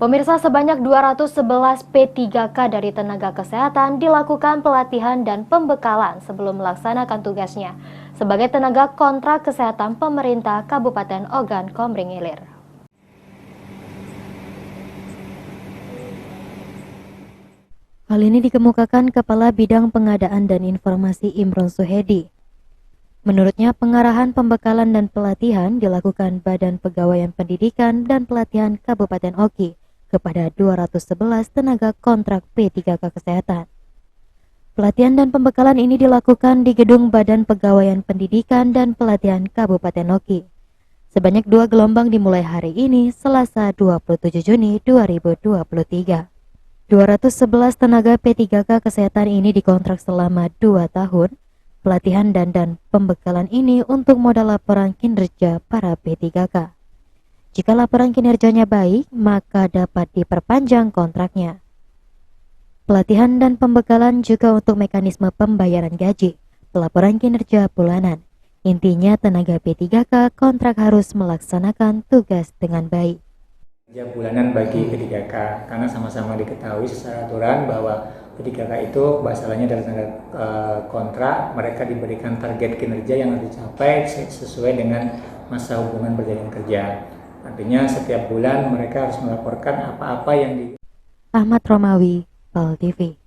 Pemirsa, sebanyak 211 P3K dari tenaga kesehatan dilakukan pelatihan dan pembekalan sebelum melaksanakan tugasnya sebagai tenaga kontrak kesehatan pemerintah Kabupaten Ogan Komering Ilir. Hal ini dikemukakan Kepala Bidang Pengadaan dan Informasi Imron Suhedi. Menurutnya, pengarahan pembekalan dan pelatihan dilakukan Badan Pegawaian Pendidikan dan Pelatihan Kabupaten Oki kepada 211 tenaga kontrak P3K Kesehatan. Pelatihan dan pembekalan ini dilakukan di Gedung Badan Pegawaian Pendidikan dan Pelatihan Kabupaten Oki. Sebanyak 2 gelombang dimulai hari ini, Selasa 27 Juni 2023. 211 tenaga P3K Kesehatan ini dikontrak selama 2 tahun. Pelatihan dan pembekalan ini untuk modal laporan kinerja para P3K. Jika laporan kinerjanya baik, maka dapat diperpanjang kontraknya. Pelatihan dan pembekalan juga untuk mekanisme pembayaran gaji, pelaporan kinerja bulanan. Intinya tenaga P3K kontrak harus melaksanakan tugas dengan baik. Kerja bulanan bagi P3K, karena sama-sama diketahui secara aturan bahwa P3K itu masalahnya adalah tenaga kontrak, mereka diberikan target kinerja yang harus dicapai sesuai dengan masa hubungan berjalan kerja. Artinya setiap bulan mereka harus melaporkan apa-apa yang Ahmad Romawi, PAL TV.